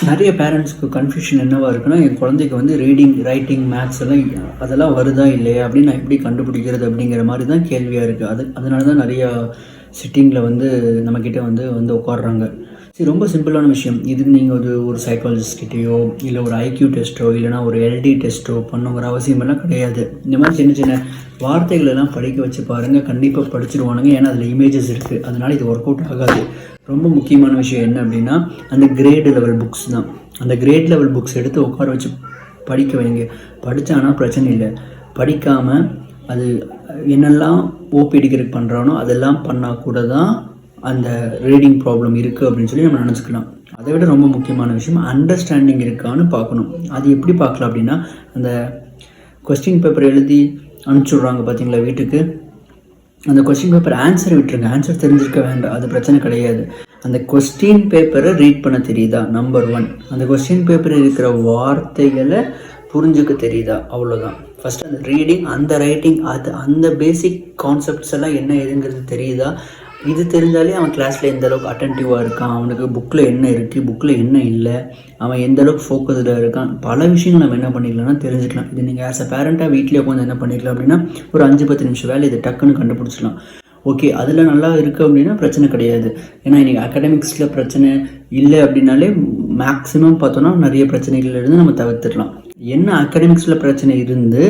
நிறைய பேரண்ட்ஸ்க்கு கன்ஃபியூஷன் என்னவாக இருக்குன்னா, என் குழந்தைக்கு வந்து ரீடிங், ரைட்டிங், மேத்ஸ் அதெல்லாம் வருதா இல்லையா அப்படின்னு நான் எப்படி கண்டுபிடிக்கிறது அப்படிங்கிற மாதிரி தான் கேள்வியாக இருக்குது. அதனால தான் நிறையா சிட்டிங்கில் வந்து நம்மக்கிட்ட வந்து உட்காடுறாங்க. சரி, ரொம்ப சிம்பிளான விஷயம். இதுக்கு நீங்கள் ஒரு சைக்காலஜிஸ்ட்கிட்டையோ இல்லை ஒரு ஐக்யூ டெஸ்ட்டோ இல்லைனா ஒரு எல்டி டெஸ்ட்டோ பண்ணுங்கிற அவசியமெல்லாம் கிடையாது. இந்த மாதிரி சின்ன சின்ன வார்த்தைகளெல்லாம் படிக்க வச்சு பாருங்கள், கண்டிப்பாக படிச்சுடுவானுங்க. ஏன்னா அதில் இமேஜஸ் இருக்குது. அதனால் இது ஒர்க் அவுட் ஆகாது. ரொம்ப முக்கியமான விஷயம் என்ன அப்படின்னா, அந்த கிரேட் லெவல் புக்ஸ் தான். அந்த கிரேட் லெவல் புக்ஸ் எடுத்து உட்கார வச்சு படிக்க வைங்க. படித்தானா பிரச்சனை இல்லை. படிக்காமல் அது என்னெல்லாம் ஓபிடிக்கிறதுக்கு பண்ணுறானோ அதெல்லாம் பண்ணால் கூட தான் அந்த ரீடிங் ப்ராப்ளம் இருக்குது அப்படின்னு சொல்லி நம்ம நினச்சிக்கலாம். அதை விட ரொம்ப முக்கியமான விஷயம் அண்டர்ஸ்டாண்டிங் இருக்கான்னு பார்க்கணும். அது எப்படி பார்க்கலாம் அப்படின்னா, அந்த கொஸ்டின் பேப்பர் எழுதி அனுப்பிச்சுட்றாங்க பார்த்தீங்களா வீட்டுக்கு, அந்த கொஸ்டின் பேப்பர் ஆன்சர் விட்டுருங்க. ஆன்சர் தெரிஞ்சிருக்க வேண்டாம், அது பிரச்சனை கிடையாது. அந்த கொஸ்டின் பேப்பரை ரீட் பண்ண தெரியுதா, நம்பர் 1. அந்த கொஸ்டின் பேப்பர் இருக்கிற வார்த்தைகளை புரிஞ்சுக்க தெரியுதா, அவ்வளோதான். ஃபஸ்ட்டு அந்த ரீடிங், அந்த ரைட்டிங், அந்த பேசிக் கான்செப்ட்ஸ் எல்லாம் என்ன ஏதுங்கிறது தெரியுதா. இது தெரிஞ்சாலே அவன் கிளாஸில் எந்த அளவுக்கு அட்டென்டிவாக இருக்கான், அவனுக்கு புக்கில் என்ன இருக்குது, புக்கில் என்ன இல்லை, அவன் எந்த அளவுக்கு ஃபோக்கஸ்டாக இருக்கான், பல விஷயங்கள் நம்ம என்ன பண்ணிக்கலாம்னா தெரிஞ்சுக்கலாம். இது நீங்கள் ஆஸ் அ பேரண்ட்டாக வீட்டிலே உட்காந்து என்ன பண்ணிக்கலாம் அப்படின்னா, ஒரு 5-10 நிமிஷம் வேலை இதை டக்குன்னு கண்டுபிடிச்சிடலாம். ஓகே, அதில் நல்லா இருக்குது அப்படின்னா பிரச்சனை கிடையாது. ஏன்னா இன்றைக்கி அகாடமிக்ஸில் பிரச்சனை இல்லை அப்படின்னாலே மேக்ஸிமம் பார்த்தோன்னா நிறைய பிரச்சனைகள் இருந்து நம்ம தவிர்த்துடலாம். என்ன அகாடமிக்ஸில் பிரச்சனை இருந்து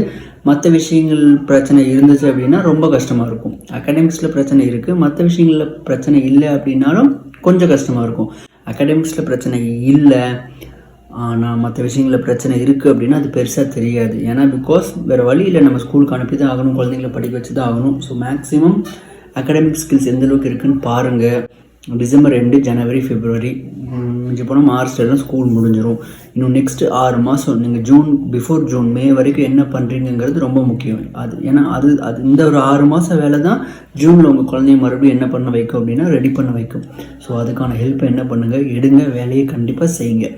மற்ற விஷயங்கள் பிரச்சனை இருந்துச்சு அப்படின்னா ரொம்ப கஷ்டமாக இருக்கும். அகாடமிக்ஸில் பிரச்சனை இருக்குது, மற்ற விஷயங்களில் பிரச்சனை இல்லை அப்படின்னாலும் கொஞ்சம் கஷ்டமாக இருக்கும். அகாடமிக்ஸில் பிரச்சனை இல்லை ஆனால் மற்ற விஷயங்களில் பிரச்சனை இருக்குது அப்படின்னா அது பெருசாக தெரியாது. ஏன்னா பிகாஸ் வேறு வழி இல்லை, நம்ம ஸ்கூலுக்கு அனுப்பி தான் ஆகணும், குழந்தைங்களை படிக்க வச்சு தான் ஆகணும். ஸோ மேக்ஸிமம் அகாடமிக் ஸ்கில்ஸ் எந்தளவுக்கு இருக்குதுன்னு பாருங்கள். டிசம்பர் 2, ஜனவரி, பிப்ரவரி, மிஞ்சி போனால் மார்ச்லாம் ஸ்கூல் முடிஞ்சிடும். இன்னும் நெக்ஸ்ட்டு 6 மாதம் நீங்கள் பிஃபோர் ஜூன், மே வரைக்கும் என்ன பண்ணுறீங்கிறது ரொம்ப முக்கியம். ஏன்னா அது இந்த ஒரு 6 மாதம் வேலை தான் ஜூனில் உங்கள் குழந்தைய மறுபடியும் என்ன பண்ண வைக்கும் அப்படின்னா ரெடி பண்ண வைக்கும். ஸோ அதுக்கான ஹெல்ப்பை என்ன பண்ணுங்கள், எடுங்க, வேலையை கண்டிப்பாக செய்யுங்க.